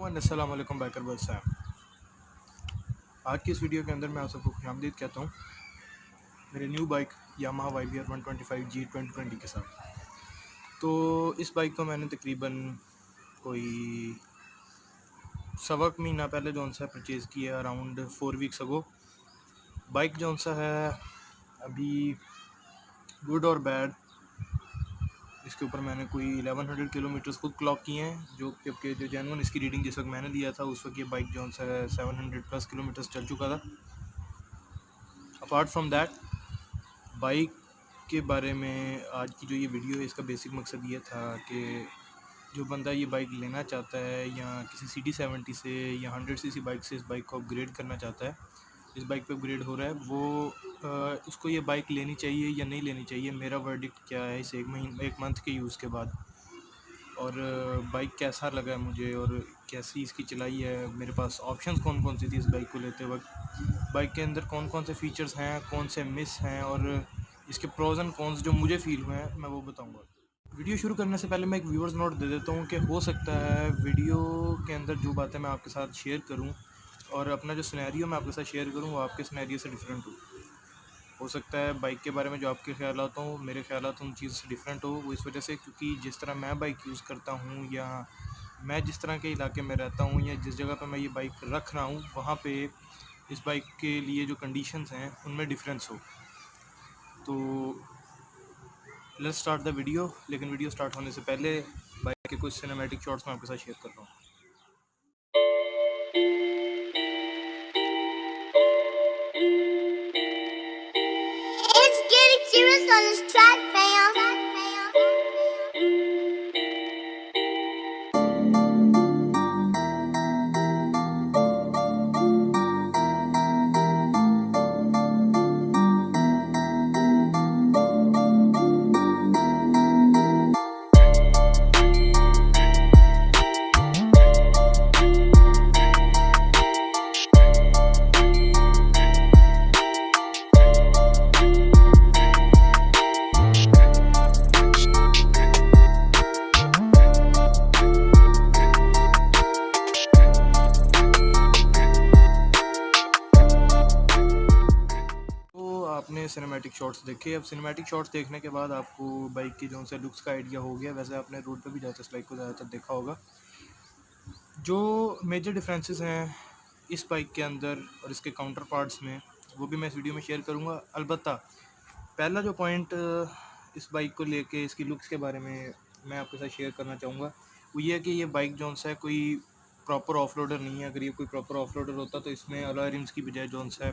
Everyone, अस्सलाम वालेकुम biker बस साहब। आज की इस वीडियो के अंदर मैं आप सबको खुशामदीद कहता हूँ मेरे new bike Yamaha YBR 125G 2020 के साथ। तो इस बाइक को मैंने तकरीबन कोई सवा महीना पहले जो सा परचेज़ किया, अराउंड 4 वीक्स अगो। बाइक जो सा है अभी गुड और बैड, इसके ऊपर मैंने कोई 1100 किलोमीटर्स खुद क्लॉक किए हैं, जो जबकि जो जेन्युइन इसकी रीडिंग जिस वक्त मैंने लिया था उस वक्त ये बाइक जो सा 700+ किलोमीटर्स चल चुका था। अपार्ट फ्रॉम दैट, बाइक के बारे में आज की जो ये वीडियो है इसका बेसिक मकसद ये था कि जो बंदा ये बाइक लेना चाहता है या किसी CD70 से या 100cc बाइक से इस बाइक को अपग्रेड करना चाहता है, इस बाइक पे अपग्रेड हो रहा है, वो उसको ये बाइक लेनी चाहिए या नहीं लेनी चाहिए। मेरा वर्डिक्ट क्या है इस एक मंथ के यूज़ के बाद, और बाइक कैसा लगा है मुझे और कैसी इसकी चलाई है, मेरे पास ऑप्शंस कौन कौन सी थी इस बाइक को लेते वक्त, बाइक के अंदर कौन कौन से फ़ीचर्स हैं, कौन से मिस हैं, और इसके प्रोज एंड कॉन्स जो मुझे फ़ील हुए हैं मैं वो बताऊंगा। वीडियो शुरू करने से पहले मैं एक व्यूअर्स नोट दे देता हूँ कि हो सकता है वीडियो के अंदर जो बातें मैं आपके साथ शेयर करूँ और अपना जो सिनेरियो मैं आपके साथ शेयर करूँ वो आपके सिनेरियो से डिफरेंट हो सकता है बाइक के बारे में जो आपके ख्यालात हों, मेरे ख्यालात उन चीज़ से डिफरेंट हो। वो इस वजह से क्योंकि जिस तरह मैं बाइक यूज़ करता हूँ या मैं जिस तरह के इलाके में रहता हूँ या जिस जगह पर मैं ये बाइक रख रहा हूँ वहाँ पे इस बाइक के लिए जो कंडीशंस हैं उनमें डिफरेंस हो। तो लेट्स स्टार्ट द वीडियो। लेकिन वीडियो स्टार्ट होने से पहले बाइक के कुछ सिनेमैटिक शॉट्स मैं आपके साथ शेयर कर रहा हूँ। It's getting serious on this track, fam. आपने सिनेमैटिक शॉट्स देखे। अब सिनेमैटिक शॉट्स देखने के बाद आपको बाइक की जो से लुक्स का आइडिया हो गया। वैसे आपने रोड पे भी जाते इस बाइक को ज़्यादातर देखा होगा। जो मेजर डिफरेंसेस हैं इस बाइक के अंदर और इसके काउंटर पार्ट्स में वो भी मैं इस वीडियो में शेयर करूंगा। अलबत्ता पहला जो पॉइंट इस बाइक को लेके इसकी लुक्स के बारे में मैं आपके साथ शेयर करना चाहूँगा वो ये है कि ये बाइक जो सा है कोई प्रॉपर ऑफ रोडर नहीं है। अगर ये कोई प्रॉपर ऑफ रोडर होता तो इसमें अलॉय रिम्स की बजाय जो सा है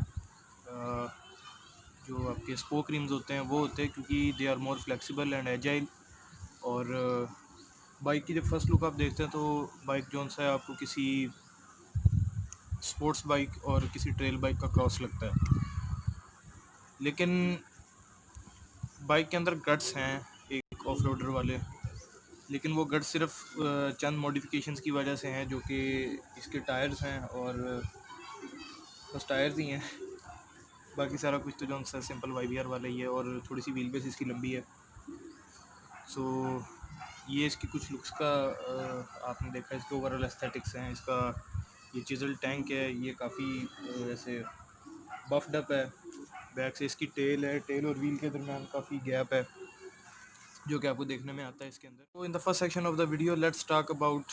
जो आपके स्पोक रिम्स होते हैं वो होते हैं, क्योंकि they are more flexible and agile. और बाइक की जब फर्स्ट लुक आप देखते हैं तो बाइक जो सा है आपको किसी स्पोर्ट्स बाइक और किसी ट्रेल बाइक का क्रॉस लगता है। लेकिन बाइक के अंदर गट्स हैं एक ऑफ रोडर वाले, लेकिन वो गट्स सिर्फ चंद मॉडिफिकेशंस की वजह से हैं, जो कि इसके टायर्स हैं और बस टायर्स ही हैं। बाकी सारा कुछ तो जो सा सिंपल YBR वाला ही है और थोड़ी सी व्हील बेस इसकी लंबी है। सो ये इसकी कुछ लुक्स का आपने देखा। इसके ओवरऑल एस्थेटिक्स हैं। इसका ये चिजल टैंक है, ये काफ़ी ऐसे बफ्ड अप है। बैक से इसकी टेल है, टेल और व्हील के दरमियान काफ़ी गैप है जो कि आपको देखने में आता है इसके अंदर। तो in the first section of the video let's talk about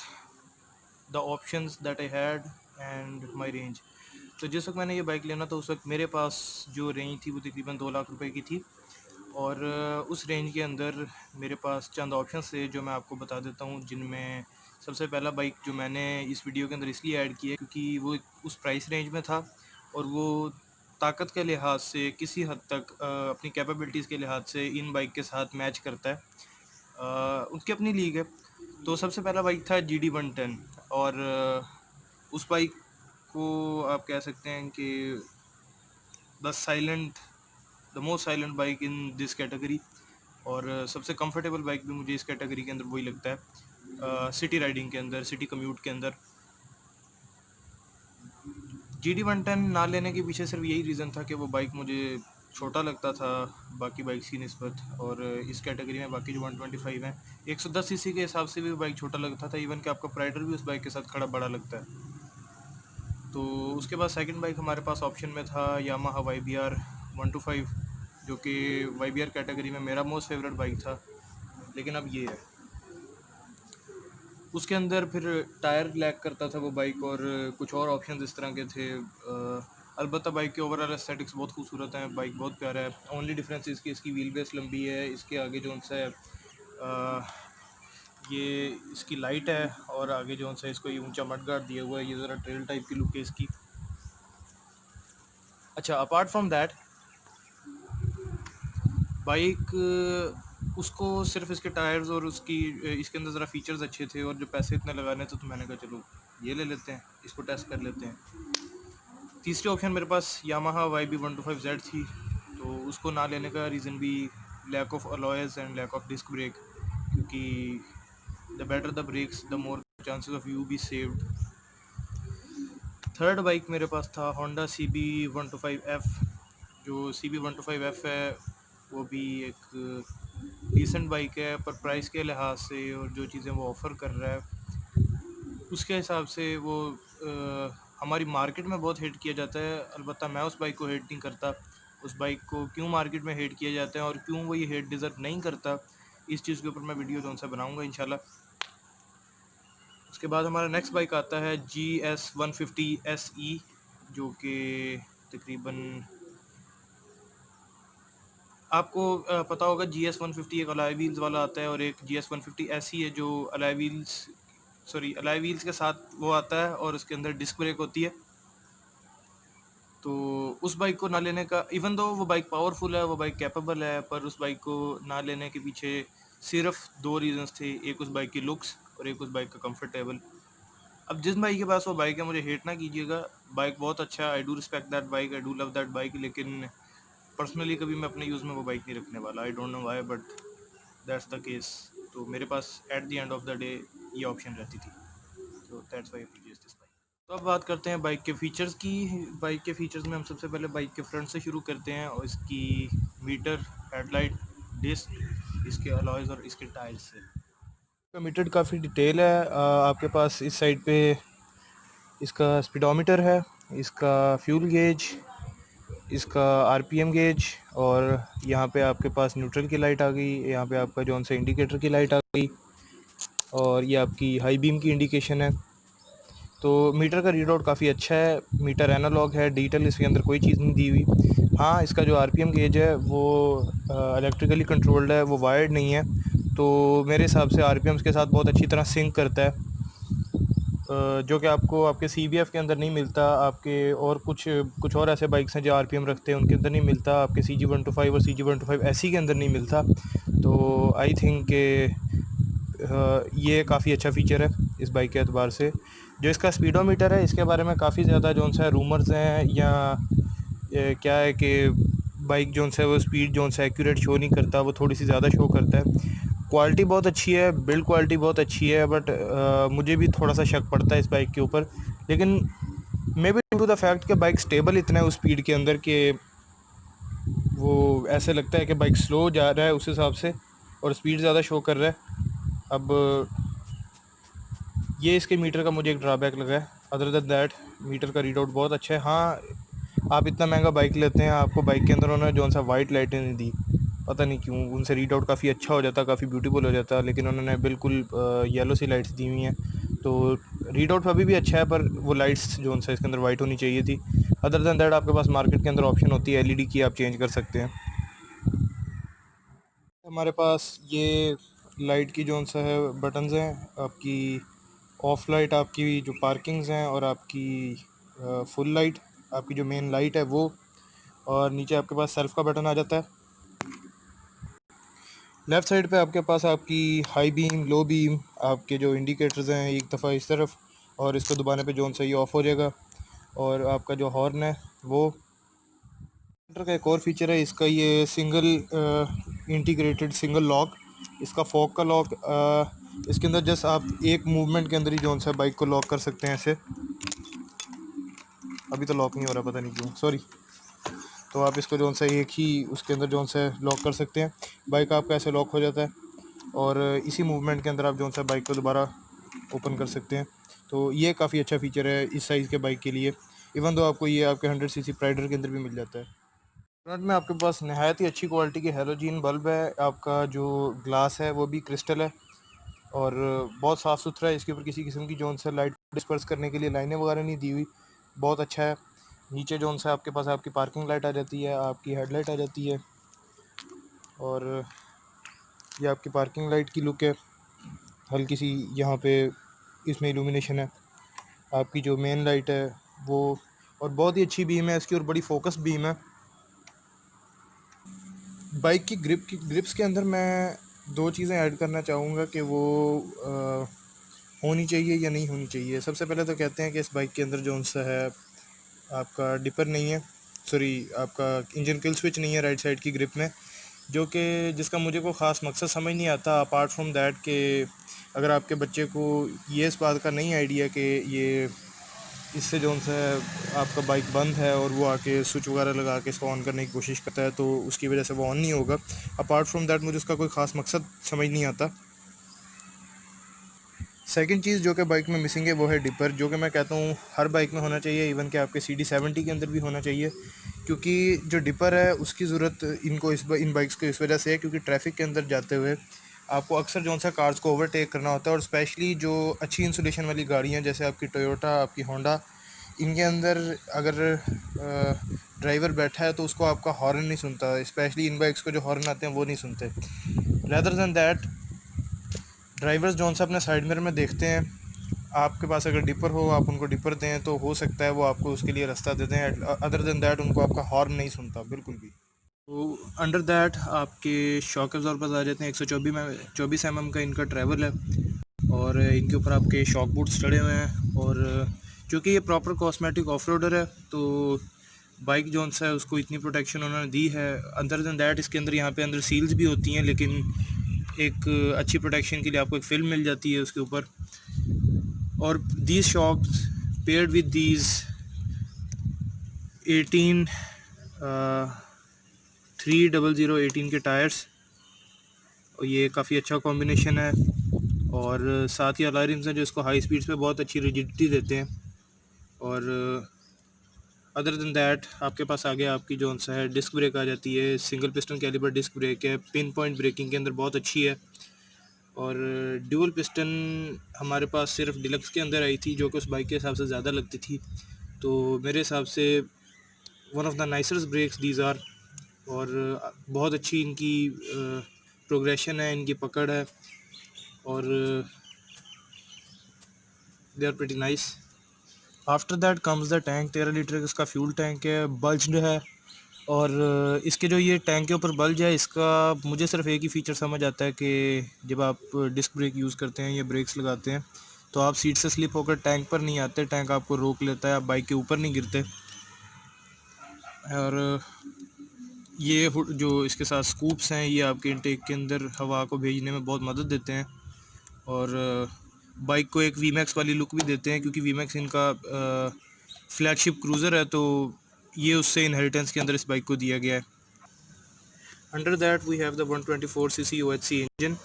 the options that I had and my range. तो जिस वक्त मैंने ये बाइक लेना था उस वक्त मेरे पास जो रेंज थी वो तकरीबन 2 लाख रुपए की थी, और उस रेंज के अंदर मेरे पास चंद ऑप्शंस थे जो मैं आपको बता देता हूँ। जिनमें सबसे पहला बाइक जो मैंने इस वीडियो के अंदर इसलिए ऐड किया क्योंकि वो उस प्राइस रेंज में था और वो ताकत के लिहाज से किसी हद तक अपनी कैपेबिलिटीज़ के लिहाज से इन बाइक के साथ मैच करता है। उसकी अपनी लीग है। तो सबसे पहला बाइक था GD 110, और उस बाइक को आप कह सकते हैं कि the most silent bike in this category, और सबसे कंफर्टेबल बाइक भी मुझे इस कैटेगरी के अंदर वही लगता है सिटी राइडिंग के अंदर, सिटी कम्यूट के अंदर। GD 110 ना लेने के पीछे सिर्फ यही रीज़न था कि वो बाइक मुझे छोटा लगता था बाकी बाइक्स की निस्बत, और इस कैटेगरी में बाकी जो 125 हैं 110 सीसी के हिसाब से भी बाइक छोटा लगता था, इवन कि आपका प्राइडर भी उस बाइक के साथ खड़ा बड़ा लगता है। तो उसके बाद सेकंड बाइक हमारे पास ऑप्शन में था यामाहा YBR 125, जो कि YBR कैटेगरी में मेरा मोस्ट फेवरेट बाइक था। लेकिन अब ये है, उसके अंदर फिर टायर लैग करता था वो बाइक, और कुछ और ऑप्शन इस तरह के थे। अलबत्ता बाइक के ओवरऑल एस्थेटिक्स बहुत खूबसूरत हैं, बाइक बहुत प्यारा है। ओनली डिफरेंस इसकी व्हील बेस लंबी है, इसके आगे जो सा है ये इसकी लाइट है, और आगे जो सा इसको ये ऊंचा मडगार्ड दिया हुआ है, ये ज़रा ट्रेल टाइप की लुक है इसकी। अच्छा, अपार्ट फ्रॉम दैट बाइक उसको सिर्फ इसके टायर्स और उसकी इसके अंदर ज़रा फीचर्स अच्छे थे, और जो पैसे इतने लगाने थे तो मैंने कहा चलो ये ले लेते हैं, इसको टेस्ट कर लेते हैं। तीसरी ऑप्शन मेरे पास यामाहा YB125Z थी, तो उसको ना लेने का रीज़न भी lack of alloys and lack of disc brake, क्योंकि the better the brakes the more chances of you be saved. Third bike मेरे पास था होंडा CB125F। जो CB125F है वो भी एक डिसेंट बाइक है, पर प्राइस के लिहाज से और जो चीज़ें वो ऑफ़र कर रहा है उसके हिसाब से वो हमारी मार्केट में बहुत हेट किया जाता है। अलबत्ता मैं उस बाइक को हेट नहीं करता। उस बाइक को क्यों मार्केट में हेट किया जाता है और क्यों वो ये हेट डिज़र्व नहीं करता, इस चीज़ के ऊपर मैं वीडियो जो सा बनाऊँगा इंशाल्लाह। उसके बाद हमारा नेक्स्ट बाइक आता है GS150 SE, जो कि तकरीबन आपको पता होगा GS150 एक अलॉय व्हील्स वाला आता है, और एक GS150 SE है जो अलॉय व्हील्स के साथ वो आता है, और उसके अंदर डिस्क ब्रेक होती है। तो उस बाइक को ना लेने का, इवन दो वो बाइक पावरफुल है, वो बाइक कैपेबल है, पर उस बाइक को ना लेने के पीछे सिर्फ दो रीज़न्स थे। एक उस बाइक की लुक्स और एक उस बाइक का कंफर्टेबल। अब जिस बाइक के पास वो बाइक है, मुझे हेट ना कीजिएगा, बाइक बहुत अच्छा है, I do respect that bike, I do love that bike, लेकिन पर्सनली कभी मैं अपने यूज़ में वो बाइक नहीं रखने वाला। I don't know why, but that's the case. तो मेरे पास at the end of the day ये ऑप्शन रहती थी, तो that's why I purchase this bike. तो अब बात करते हैं बाइक के फ़ीचर्स की। बाइक के फ़ीचर्स में हम सबसे पहले बाइक के फ्रंट से शुरू करते हैं, और इसकी मीटर, हेडलाइट, डिस्क, इसके अलॉयज़ और इसके टायर्स से। इसका मीटर काफ़ी डिटेल है। आपके पास इस साइड पे इसका स्पीडोमीटर है, इसका फ्यूल गेज, इसका RPM गेज, और यहाँ पे आपके पास न्यूट्रल की लाइट आ गई, यहाँ पे आपका जौन सा इंडिकेटर की लाइट आ गई, और ये आपकी हाई बीम की इंडिकेशन है। तो मीटर का रीड आउट काफ़ी अच्छा है। मीटर एनालॉग है, डिजिटल इसके अंदर कोई चीज़ नहीं दी हुई। हाँ, इसका जो RPM गेज है वो इलेक्ट्रिकली कंट्रोल्ड है, वो वायर्ड नहीं है, तो मेरे हिसाब से RPMs के साथ बहुत अच्छी तरह सिंक करता है, जो कि आपको आपके CBF के अंदर नहीं मिलता। आपके और कुछ और ऐसे बाइक्स हैं जो RPM रखते हैं, उनके अंदर नहीं मिलता। आपके CG125 और CG125 SE के अंदर नहीं मिलता। तो आई थिंक कि ये काफ़ी अच्छा फ़ीचर है इस बाइक के एतबार से। जो इसका स्पीडोमीटर है, इसके बारे में काफ़ी ज़्यादा जो सा रूमर्स हैं, या क्या है कि बाइक जो सा वो स्पीड जो सा एक्यूरेट शो नहीं करता, वो थोड़ी सी ज़्यादा शो करता है। क्वालिटी बहुत अच्छी है, बिल्ड क्वालिटी बहुत अच्छी है, बट मुझे भी थोड़ा सा शक पड़ता है इस बाइक के ऊपर। लेकिन may be due to the fact कि बाइक स्टेबल इतना है उस स्पीड के अंदर कि वो ऐसे लगता है कि बाइक स्लो जा रहा है उस हिसाब से, और स्पीड ज़्यादा शो कर रहा है। अब ये इसके मीटर का मुझे एक ड्रॉबैक लगा है। अदर देन दैट मीटर का रीड आउट बहुत अच्छा है। हाँ, आप इतना महंगा बाइक लेते हैं, आपको बाइक के अंदर उन्होंने जो सा वाइट लाइटें नहीं दी, पता नहीं क्यों। उनसे रीड आउट काफ़ी अच्छा हो जाता, काफ़ी ब्यूटीफुल हो जाता, लेकिन उन्होंने बिल्कुल येलो सी लाइट्स दी हुई हैं। तो रीड आउट अभी भी अच्छा है, पर वो लाइट्स जो सा इसके अंदर वाइट होनी चाहिए थी। अदर दैन दैट आपके पास मार्केट के अंदर ऑप्शन होती है LED की, आप चेंज कर सकते हैं। हमारे पास ये लाइट की जो सा है बटन्स हैं, आपकी ऑफ लाइट, आपकी जो पार्किंग्स हैं, और आपकी फुल लाइट, आपकी जो मेन लाइट है वो, और नीचे आपके पास सेल्फ का बटन आ जाता है। लेफ़्ट साइड पे आपके पास आपकी हाई बीम, लो बीम, आपके जो इंडिकेटर्स हैं एक दफ़ा इस तरफ, और इसको दबाने पे जोन से ये ऑफ़ हो जाएगा। और आपका जो हॉर्न है वो का एक और फीचर है इसका, ये सिंगल इंटीग्रेटेड सिंगल लॉक, इसका फॉग का लॉक। इसके अंदर जस्ट आप एक मूवमेंट के अंदर ही जोन सा बाइक को लॉक कर सकते हैं ऐसे। अभी तो लॉक नहीं हो रहा, पता नहीं क्यों, सॉरी। तो आप इसको जो सा एक ही उसके अंदर जो सा लॉक कर सकते हैं। बाइक आपका ऐसे लॉक हो जाता है और इसी मूवमेंट के अंदर आप जो सा बाइक को दोबारा ओपन कर सकते हैं। तो ये काफ़ी अच्छा फ़ीचर है इस साइज़ के बाइक के लिए। इवन दो आपको ये आपके 100 सीसी प्राइडर के अंदर भी मिल जाता है। फ्रंट में आपके पास नहायत ही अच्छी क्वालिटी की हैलोजन बल्ब है। आपका जो ग्लास है वो भी क्रिस्टल है और बहुत साफ़ सुथरा है। इसके ऊपर किसी किस्म की जोन से लाइट डिस्पर्स करने के लिए लाइनें वगैरह नहीं दी हुई, बहुत अच्छा है। नीचे जोन से आपके पास आपकी पार्किंग लाइट आ जाती है, आपकी हेडलाइट आ जाती है और ये आपकी पार्किंग लाइट की लुक है। हल्की सी यहाँ पे इसमें इल्यूमिनेशन है। आपकी जो मेन लाइट है वो, और बहुत ही अच्छी बीम है इसकी और बड़ी फोकस बीम है। बाइक की ग्रिप्स के अंदर मैं दो चीज़ें ऐड करना चाहूँगा कि वो होनी चाहिए या नहीं होनी चाहिए। सबसे पहले तो कहते हैं कि इस बाइक के अंदर जो सा है आपका डिपर नहीं है, सॉरी आपका इंजन किल स्विच नहीं है राइट साइड की ग्रिप में, जो कि जिसका मुझे कोई ख़ास मकसद समझ नहीं आता अपार्ट फ्रॉम दैट कि अगर आपके बच्चे को ये इस बात का नहीं आइडिया कि ये इससे जो सा आपका बाइक बंद है और वो आके स्विच वगैरह लगा के इसको ऑन करने की कोशिश करता है तो उसकी वजह से वो ऑन नहीं होगा। अपार्ट फ्रॉम दैट मुझे उसका कोई ख़ास मकसद समझ नहीं आता। सेकंड चीज़ जो कि बाइक में मिसिंग है वो है डिपर, जो कि मैं कहता हूँ हर बाइक में होना चाहिए, इवन कि आपके CD70 के अंदर भी होना चाहिए। क्योंकि जो डिपर है उसकी ज़रूरत इनको इन बाइक्स को इस वजह से है क्योंकि ट्रैफिक के अंदर जाते हुए आपको अक्सर जो सा कार्स को ओवरटेक करना होता है और स्पेशली जो अच्छी इंसुलेशन वाली गाड़ियाँ जैसे आपकी टोयोटा, आपकी होंडा, इनके अंदर अगर ड्राइवर बैठा है तो उसको आपका हॉर्न नहीं सुनता। स्पेशली इन बाइक्स को जो हॉर्न आते हैं वो नहीं सुनते। रेदर दैन दैट ड्राइवर्स जौन सा अपने साइड मिरर में देखते हैं, आपके पास अगर डिपर हो आप उनको डिपर दें तो हो सकता है वो आपको उसके लिए रास्ता दे दें। अदर देन दैट उनको आपका हॉर्न नहीं सुनता बिल्कुल भी। तो अंडर दैट आपके शॉक एब्जॉर्बर्स आ जाते हैं। 124 mm का इनका ट्रैवल है और इनके ऊपर आपके शॉक बूट्स चढ़े हुए हैं और चूँकि ये प्रॉपर कॉस्मेटिक ऑफ रोडर है तो बाइक जोन सा है उसको इतनी प्रोटेक्शन उन्होंने दी है। अदर देन दैट इसके अंदर यहाँ पे अंदर सील्स भी होती हैं, लेकिन एक अच्छी प्रोटेक्शन के लिए आपको एक फिल्म मिल जाती है उसके ऊपर। और these shocks paired with these 18 30018 के टायर्स, और ये काफ़ी अच्छा कॉम्बिनेशन है। और साथ ही अलॉय रिम्स हैं जो इसको हाई स्पीड्स पे बहुत अच्छी रिजिडिटी देते हैं। और अदर देन दैट आपके पास आगे आपकी जो सा है डिस्क ब्रेक आ जाती है। Single piston caliper disc brake है, पिन पॉइंट ब्रेकिंग के अंदर बहुत अच्छी है। और ड्यूल पिस्टन हमारे पास सिर्फ डिलक्स के अंदर आई थी जो कि उस बाइक के हिसाब से ज़्यादा लगती थी, तो मेरे हिसाब से one of the nicest brakes these are. और बहुत अच्छी इनकी प्रोग्रेशन है, इनकी पकड़ है और they are pretty nice. After that comes the tank. 13 litre का इसका फ्यूल टैंक है, बल्ज्ड है। और इसके जो ये टैंक के ऊपर बल्ज है इसका मुझे सिर्फ एक ही फ़ीचर समझ आता है कि जब आप डिस्क ब्रेक यूज़ करते हैं या ब्रेक्स लगाते हैं तो आप सीट से स्लिप होकर टैंक पर नहीं आते, टैंक आपको रोक लेता है, आप बाइक के ऊपर नहीं गिरते। और ये जो इसके साथ स्कूप्स हैं ये आपके इनटेक के अंदर हवा को भेजने में बहुत मदद देते हैं और बाइक को एक वीमैक्स वाली लुक भी देते हैं क्योंकि वीमैक्स इनका फ्लैगशिप क्रूज़र है तो ये उससे इनहेरिटेंस के अंदर इस बाइक को दिया गया है। Under that we have the 124cc OHC engine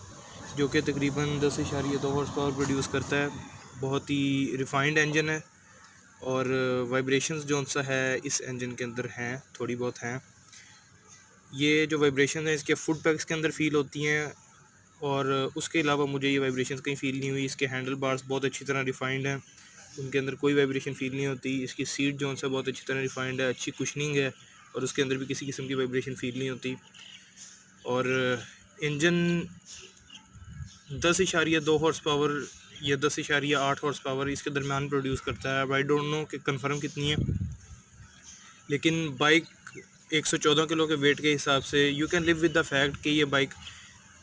जो कि तकरीबन 10.2 हॉर्स पावर प्रोड्यूस करता है। बहुत ही रिफाइंड इंजन है और वाइब्रेशंस जो सा है इस इंजन के अंदर हैं, थोड़ी बहुत हैं। ये जो वाइब्रेशन है इसके फुट पैक्स के अंदर फ़ील होती हैं और उसके अलावा मुझे ये वाइब्रेशंस कहीं फ़ील नहीं हुई। इसके हैंडल बार्स बहुत अच्छी तरह रिफाइंड हैं, उनके अंदर कोई वाइब्रेशन फ़ील नहीं होती। इसकी सीट जो सा बहुत अच्छी तरह रिफाइंड है, अच्छी कुशनिंग है और उसके अंदर भी किसी किस्म की वाइब्रेशन फ़ील नहीं होती। और इंजन 10.2 हॉर्स पावर या 10.8 हॉर्स पावर इसके दरमियान प्रोड्यूस करता है। आई डोंट नो कि कंफर्म कितनी है, लेकिन बाइक 114 किलो के वेट के हिसाब से you can live with the fact कि ये बाइक,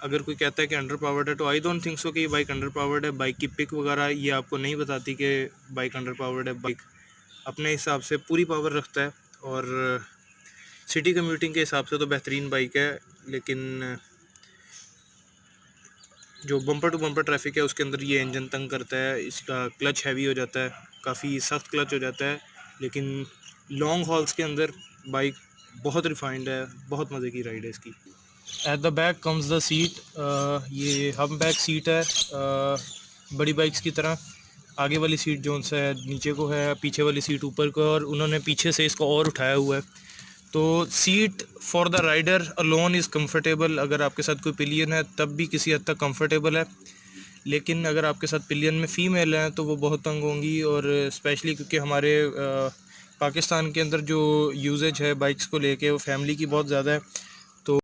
अगर कोई कहता है कि अंडर पावर्ड है तो आई डोंट थिंक सो कि ये बाइक अंडर पावर्ड है। बाइक की पिक वगैरह ये आपको नहीं बताती कि बाइक अंडर पावर्ड है। बाइक अपने हिसाब से पूरी पावर रखता है और सिटी कम्यूटिंग के हिसाब से तो बेहतरीन बाइक है, लेकिन जो बम्पर टू बम्पर ट्रैफिक है उसके अंदर ये इंजन तंग करता है। इसका क्लच हैवी हो जाता है, काफ़ी सख्त क्लच हो जाता है, लेकिन लॉन्ग हॉल्स के अंदर बाइक बहुत रिफाइंड है, बहुत मज़े की राइड है इसकी। At the back comes the seat, ये हम बैक सीट है बड़ी बाइक्स की तरह। आगे वाली सीट जो सा है नीचे को है, पीछे वाली सीट ऊपर को, और उन्होंने पीछे से इसको और उठाया हुआ है। तो seat for the rider alone is comfortable. अगर आपके साथ कोई पिलियन है तब भी किसी हद तक कंफर्टेबल है, लेकिन अगर आपके साथ पिलियन में फ़ीमेल हैं तो वो बहुत तंग होंगी। और स्पेशली क्योंकि हमारे पाकिस्तान के अंदर जो यूजेज है बाइक्स को लेके वो फैमिली की बहुत ज़्यादा है, तो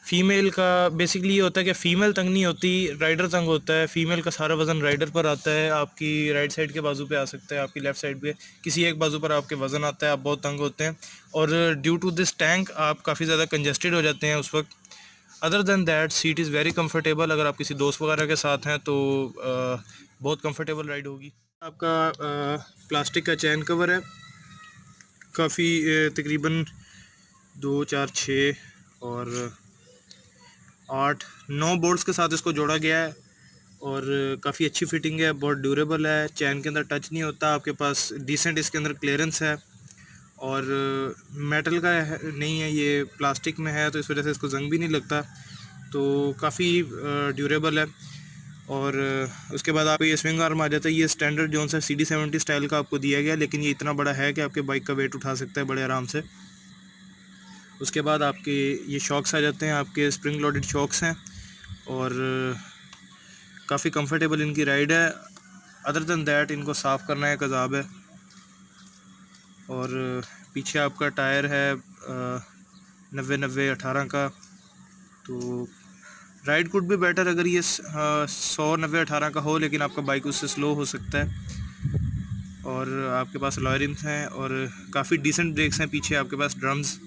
फ़ीमेल का बेसिकली ये होता है कि फ़ीमेल तंग नहीं होती, राइडर तंग होता है। फ़ीमेल का सारा वज़न राइडर पर आता है, आपकी राइट साइड के बाजू पे आ सकता है, आपकी लेफ़्ट साइड पे किसी एक बाजू पर आपके वज़न आता है, आप बहुत तंग होते हैं। और ड्यू टू दिस टैंक आप काफ़ी ज़्यादा कंजस्टेड हो जाते हैं उस वक्त। Other than that seat is very comfortable. अगर आप किसी दोस्त वगैरह के साथ हैं तो बहुत कंफर्टेबल राइड होगी। आपका प्लास्टिक का चैन कवर है, काफ़ी तकरीबन 2 4 6 और 8 9 बोल्ट्स के साथ इसको जोड़ा गया है, और काफ़ी अच्छी फिटिंग है, बहुत ड्यूरेबल है, चैन के अंदर टच नहीं होता, आपके पास डिसेंट इसके अंदर क्लियरेंस है। और मेटल का नहीं है, ये प्लास्टिक में है, तो इस वजह से इसको जंग भी नहीं लगता, तो काफ़ी ड्यूरेबल है। और उसके बाद आपको ये स्विंग आर्म आ जाता है। ये स्टैंडर्ड जोन सा CD70 स्टाइल का आपको दिया गया, लेकिन ये इतना बड़ा है कि आपके बाइक का वेट उठा सकता है बड़े आराम से। उसके बाद आपके ये शॉक्स आ जाते हैं, आपके स्प्रिंग लोडेड शॉक्स हैं, और काफ़ी कंफर्टेबल इनकी राइड है। अदर दैन दैट इनको साफ़ करना एक अजाब है। और पीछे आपका टायर है 90-90-18 का, तो राइड कुड भी बेटर अगर ये 100-90-18 का हो, लेकिन आपका बाइक उससे स्लो हो सकता है। और आपके पास अलॉय रिम्स हैं, और काफ़ी डिसेंट ब्रेक्स हैं, पीछे आपके पास ड्रम्स,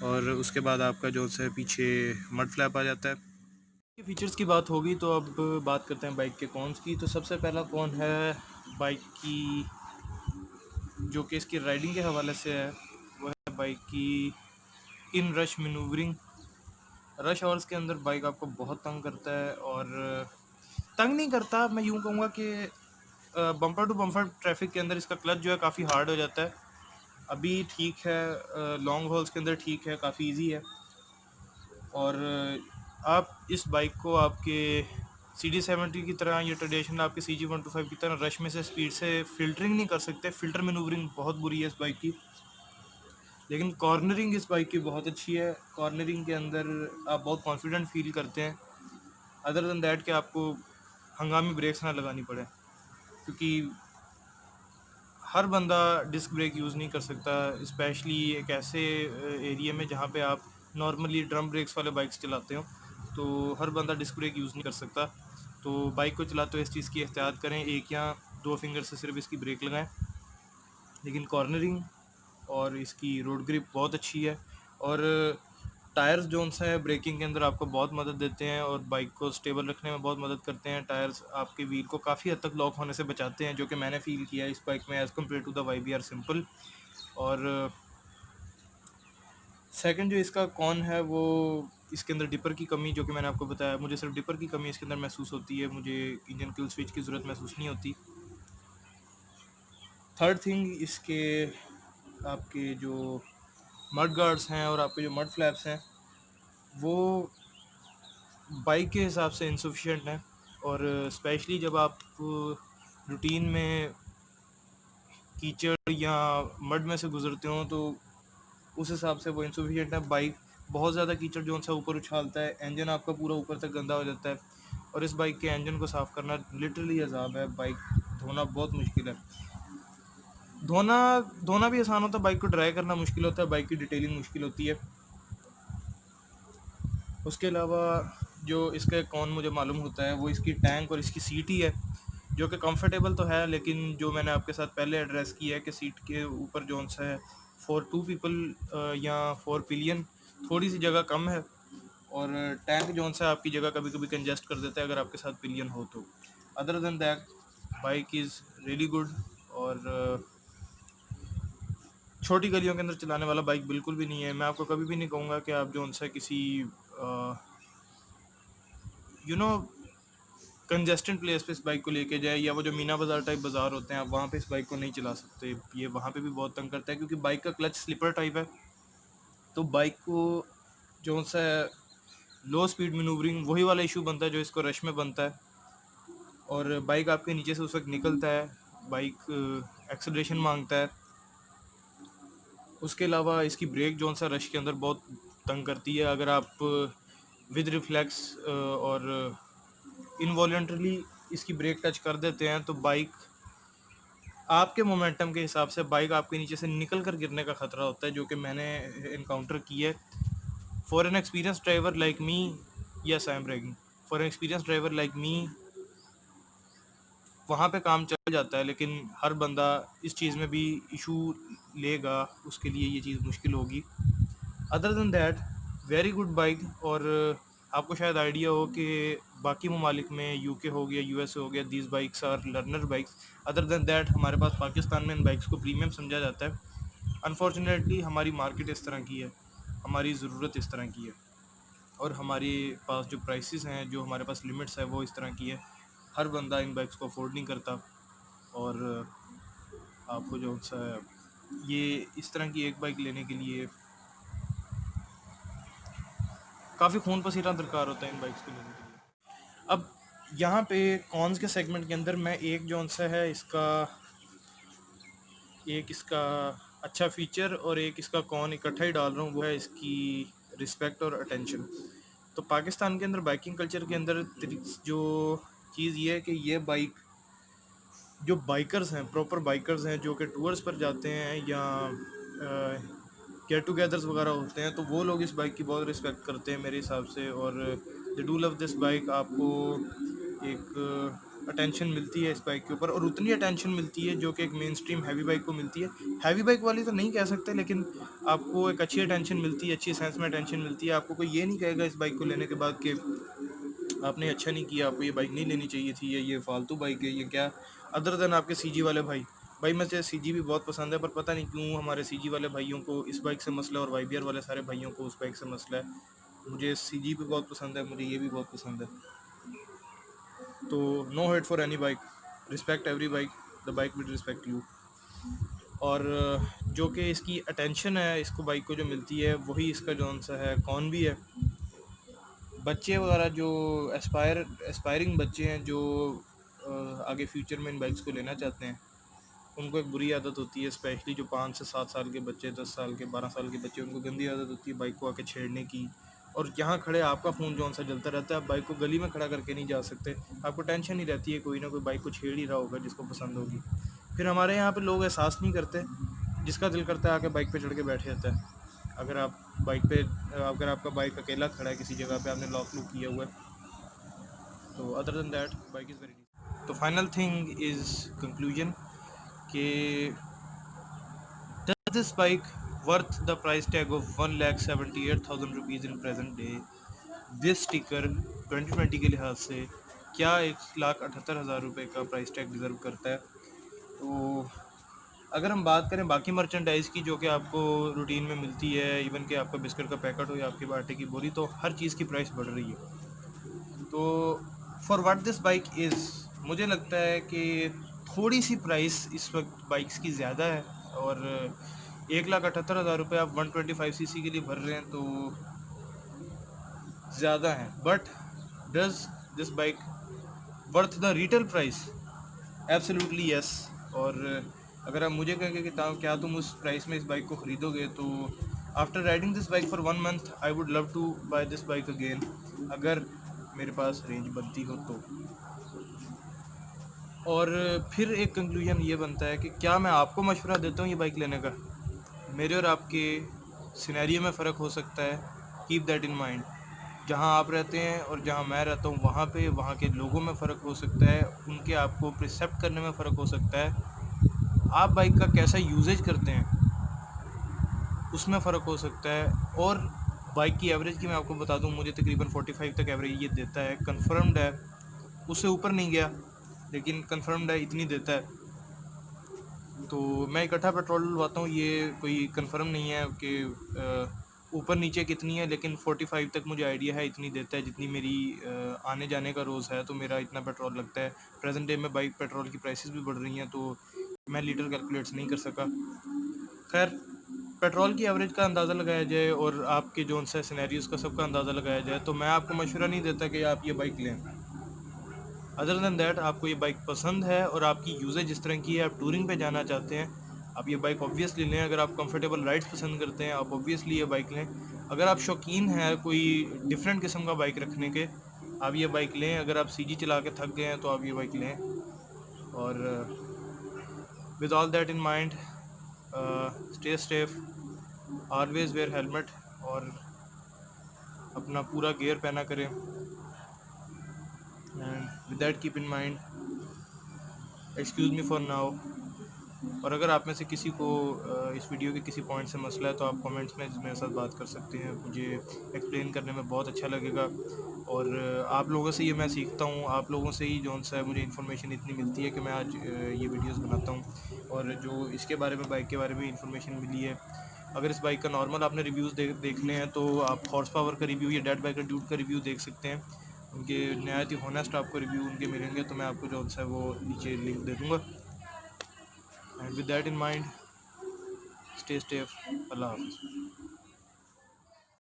और उसके बाद आपका जो है पीछे मड फ्लैप आ जाता है। के फीचर्स की बात होगी तो अब बात करते हैं बाइक के कॉन्स की। तो सबसे पहला कॉन है बाइक की, जो कि इसकी राइडिंग के हवाले से है, वो है बाइक की in rush manoeuvring. Rush hours के अंदर बाइक आपको बहुत तंग करता है, और तंग नहीं करता, मैं यूँ कहूँगा कि बम्पर टू बम्पर ट्रैफिक के अंदर इसका क्लच जो है काफ़ी हार्ड हो जाता है। अभी ठीक है, लॉन्ग हॉल्स के अंदर ठीक है, काफ़ी इजी है। और आप इस बाइक को आपके CD70 की तरह या ट्रेडिशनल आपके CG125 की तरह रश में से स्पीड से फ़िल्टरिंग नहीं कर सकते। फ़िल्टर मैनूवरिंग बहुत बुरी है इस बाइक की, लेकिन कॉर्नरिंग इस बाइक की बहुत अच्छी है। कॉर्नरिंग के अंदर आप बहुत कॉन्फिडेंट फील करते हैं। अदर दैन दैट कि आपको हंगामी ब्रेक्स ना लगानी पड़े, क्योंकि हर बंदा डिस्क ब्रेक यूज़ नहीं कर सकता, स्पेशली एक ऐसे एरिया में जहाँ पे आप नॉर्मली ड्रम ब्रेक्स वाले बाइक्स चलाते हो, तो हर बंदा डिस्क ब्रेक यूज़ नहीं कर सकता। तो बाइक को चलाते हुए इस चीज़ की एहतियात करें, एक या दो फिंगर से सिर्फ इसकी ब्रेक लगाएं। लेकिन कॉर्नरिंग और इसकी रोड ग्रिप बहुत अच्छी है, और टायर्स जोन सा है ब्रेकिंग के अंदर आपको बहुत मदद देते हैं, और बाइक को स्टेबल रखने में बहुत मदद करते हैं। टायर्स आपके व्हील को काफ़ी हद तक लॉक होने से बचाते हैं, जो कि मैंने फ़ील किया इस बाइक में as compare to the YBR simple. और सेकंड जो इसका कौन है वो इसके अंदर डिपर की कमी, जो कि मैंने आपको बताया, मुझे सिर्फ डिपर की कमी इसके अंदर महसूस होती है, मुझे इंजन किल स्विच की ज़रूरत महसूस नहीं होती। थर्ड थिंग, इसके आपके जो मड गार्ड्स हैं और आपके जो मड फ्लैप्स हैं वो बाइक के हिसाब से इंसफिशिएंट हैं, और स्पेशली जब आप रूटीन में कीचड़ या मड में से गुजरते हो तो उस हिसाब से वो इंसफिशिएंट है। बाइक बहुत ज़्यादा कीचड़ जो सा ऊपर उछालता है, इंजन आपका पूरा ऊपर तक गंदा हो जाता है, और इस बाइक के इंजन को साफ़ करना लिटरली अजाब है। बाइक धोना बहुत मुश्किल है, धोना धोना भी आसान होता है, बाइक को ड्राई करना मुश्किल होता है, बाइक की डिटेलिंग मुश्किल होती है। उसके अलावा जो इसका कौन मुझे मालूम होता है वो इसकी टैंक और इसकी सीट ही है, जो कि कंफर्टेबल तो है, लेकिन जो मैंने आपके साथ पहले एड्रेस किया है कि सीट के ऊपर जो सा है फॉर 2 पीपल या 4 पिलियन थोड़ी सी जगह कम है, और टैंक जो सा आपकी जगह कभी कभी कंजेस्ट कर देता है अगर आपके साथ पिलियन हो तो। Other than that bike is really good, और छोटी गलियों के अंदर चलाने वाला बाइक बिल्कुल भी नहीं है। मैं आपको कभी भी नहीं कहूँगा कि आप जो सा किसी यू नो कंजेस्टेड प्लेस पे इस बाइक को लेके जाए, या वो जो मीना बाज़ार टाइप बाज़ार होते हैं आप वहाँ पे इस बाइक को नहीं चला सकते। ये वहाँ पे भी बहुत तंग करता है, क्योंकि बाइक का क्लच स्लिपर टाइप है, तो बाइक को जो सा लो स्पीड मैनूवरिंग वही वाला इशू बनता है जो इसको रश में बनता है, और बाइक आपके नीचे से उस वक्त निकलता है, बाइक एक्सेलरेशन मांगता है। उसके अलावा इसकी ब्रेक जो सा रश के अंदर बहुत तंग करती है। अगर आप विद रिफ्लेक्स और इनवॉलेंटरली इसकी ब्रेक टच कर देते हैं तो बाइक आपके मोमेंटम के हिसाब से बाइक आपके नीचे से निकल कर गिरने का ख़तरा होता है, जो कि मैंने इनकाउंटर किया है। For an experience driver like me, yes I am braking, for an experience driver like me वहाँ पे काम चल जाता है, लेकिन हर बंदा इस चीज़ में भी इशू लेगा, उसके लिए ये चीज़ मुश्किल होगी। Other than that very good bike. और आपको शायद आइडिया हो कि बाकी ममालिक में यूके हो गया, यूएसए हो गया, these bikes are learner bikes. Other than that हमारे पास पाकिस्तान में इन बाइक्स को प्रीमियम समझा जाता है। अनफॉर्चुनेटली हमारी मार्केट इस तरह की है, हमारी ज़रूरत इस तरह की है, और हमारे पास जो प्राइसेस हैं, जो हमारे पास लिमिट्स है, वो इस तरह की है। हर बंदा इन बाइक्स को अफोर्ड नहीं करता, और आपको जो सा ये इस तरह की एक बाइक लेने के लिए काफ़ी खून पसीना दरकार होता है इन बाइक्स को लेने के लिए। अब यहाँ पे कॉन्स के सेगमेंट के अंदर मैं एक जौन सा है इसका, एक इसका अच्छा फ़ीचर और एक इसका कॉन इकट्ठा ही डाल रहा हूँ, वो है इसकी रिस्पेक्ट और अटेंशन। तो पाकिस्तान के अंदर बाइकिंग कल्चर के अंदर जो चीज़ ये है कि ये बाइक जो बाइकर्स हैं, प्रॉपर बाइकर्स हैं, जो कि टूर्स पर जाते हैं या गेट टुगेदर्स वगैरह होते हैं, तो वो लोग इस बाइक की बहुत रिस्पेक्ट करते हैं मेरे हिसाब से। और the do love this bike, आपको एक अटेंशन मिलती है इस बाइक के ऊपर, और उतनी अटेंशन मिलती है जो कि एक मेन स्ट्रीम हैवी बाइक को मिलती है। हैवी बाइक वाली तो नहीं कह सकते, लेकिन आपको एक अच्छी अटेंशन मिलती है, अच्छी सेंस में अटेंशन मिलती है। आपको कोई ये नहीं कहेगा इस बाइक को लेने के बाद कि आपने अच्छा नहीं किया, आपको ये बाइक नहीं लेनी चाहिए थी, ये फालतू बाइक है, ये क्या। अदर देन आपके सीजी वाले भाई मुझे सीजी भी बहुत पसंद है, पर पता नहीं क्यों हमारे सीजी वाले भाइयों को इस बाइक से मसला है, और वाईबीआर वाले सारे भाइयों को उस बाइक से मसला है। मुझे सीजी भी बहुत पसंद है, मुझे ये भी बहुत पसंद है। तो no hate for any bike, respect every bike, the bike will respect you. और जो कि इसकी अटेंशन है इसको बाइक को जो मिलती है, वही इसका जौन सा है कौन भी है। बच्चे वगैरह जो एस्पायरिंग बच्चे हैं, जो आगे फ्यूचर में इन बाइक्स को लेना चाहते हैं, उनको एक बुरी आदत होती है, स्पेशली जो 5 से 7 साल के बच्चे, 10 साल के, 12 साल के बच्चे, उनको गंदी आदत होती है बाइक को आके छेड़ने की। और यहाँ खड़े आपका फ़ोन जौन सा जलता रहता है, आप बाइक को गली में खड़ा करके नहीं जा सकते, आपको टेंशन नहीं रहती है कोई ना कोई बाइक को छेड़ ही रहा होगा जिसको पसंद होगी। फिर हमारे यहाँ पे लोग एहसास नहीं करते, जिसका दिल करता है आके बाइक पे चढ़ के बैठ जाता है। अगर आप बाइक पे अगर आपका बाइक अकेला खड़ा है किसी जगह पे, आपने लॉक लूक किया हुआ है, तो other than that bike is very. तो फाइनल थिंग इज़ कंक्लूजन कि does this bike worth the price tag of 1,78,000 rupees in present day? This sticker 2020 के लिहाज से क्या 1,78,000 रुपये का प्राइस टैग डिज़र्व करता है? तो अगर हम बात करें बाकी मर्चेंडाइज़ की जो कि आपको रूटीन में मिलती है, इवन कि आपका बिस्किट का पैकेट हो या आपके आटे की बोरी, तो हर चीज़ की प्राइस बढ़ रही है। तो for what this bike is, मुझे लगता है कि थोड़ी सी प्राइस इस वक्त बाइक्स की ज़्यादा है, और 1,78,000 रुपये आप 125 सीसी के लिए भर रहे हैं तो ज़्यादा है। But does this bike worth the retail price? Absolutely yes. और अगर आप मुझे कहेंगे कि क्या तुम उस प्राइस में इस बाइक को ख़रीदोगे, तो after riding this bike for 1 month I would love to buy this bike again, अगर मेरे पास रेंज बनती हो तो। और फिर एक कंक्लूजन ये बनता है कि क्या मैं आपको मशवरा देता हूँ ये बाइक लेने का? मेरे और आपके सिनेरियो में फ़र्क हो सकता है, कीप दैट इन माइंड। जहाँ आप रहते हैं और जहाँ मैं रहता हूँ, वहाँ के लोगों में फ़र्क हो सकता है, उनके आपको प्रिसेप्ट करने में फ़र्क हो सकता है, आप बाइक का कैसा यूजेज करते हैं उसमें फ़र्क हो सकता है। और बाइक की एवरेज की मैं आपको बता दूँ, मुझे तकरीबन 45 तक एवरेज ये देता है, कंफर्म्ड है, उससे ऊपर नहीं गया लेकिन कंफर्म्ड है, इतनी देता है। तो मैं इकट्ठा पेट्रोल डलवाता हूँ, ये कोई कंफर्म नहीं है कि ऊपर नीचे कितनी है, लेकिन 45 तक मुझे आइडिया है इतनी देता है, जितनी मेरी आने जाने का रोज़ है, तो मेरा इतना पेट्रोल लगता है। प्रेजेंट डे में बाइक पेट्रोल की प्राइसेस भी बढ़ रही हैं, तो मैं लीटर कैलकुलेट्स नहीं कर सका। खैर, पेट्रोल की एवरेज का अंदाज़ा लगाया जाए और आपके जो सा सिनेरियोज़ का सबका अंदाज़ा लगाया जाए, तो मैं आपको मशवरा नहीं देता कि आप ये बाइक लें। अदर दैन दैट, आपको ये बाइक पसंद है और आपकी यूजेज जिस तरह की है, आप टूरिंग पे जाना चाहते हैं, आप ये बाइक ऑब्वियसली लें। अगर आप कंफर्टेबल राइड्स पसंद करते हैं, आप ऑब्वियसली ये बाइक लें। अगर आप शौकीन हैं कोई डिफरेंट किस्म का बाइक रखने के, आप ये बाइक लें। अगर आप सीजी चला के थक गए हैं तो आप ये बाइक लें। और with all that in mind, stay safe, always wear helmet और अपना पूरा गियर पहना करें। And with that keep in mind, excuse me for now. और अगर आप में से किसी को इस वीडियो के किसी पॉइंट से मसला है तो आप कमेंट्स में मेरे साथ बात कर सकते हैं, मुझे एक्सप्लेन करने में बहुत अच्छा लगेगा। और आप लोगों से ये मैं सीखता हूँ, आप लोगों से ही जो सा मुझे इन्फॉर्मेशन इतनी मिलती है कि मैं आज ये वीडियोस बनाता हूँ। और जो इसके बारे में, बाइक के बारे में इन्फॉर्मेशन मिली है, अगर इस बाइक का नॉर्मल आपने रिव्यूज़ देखने हैं तो आप हॉर्स पावर का रिव्यू या डेड बाइकर ड्यूड का रिव्यू देख सकते हैं। उनके नहायत ही होनेस्ट आपको रिव्यू उनके मिलेंगे, तो मैं आपको जो सा है वो नीचे लिंक दे दूँगा। And with that in mind, stay safe. Allah Hafiz.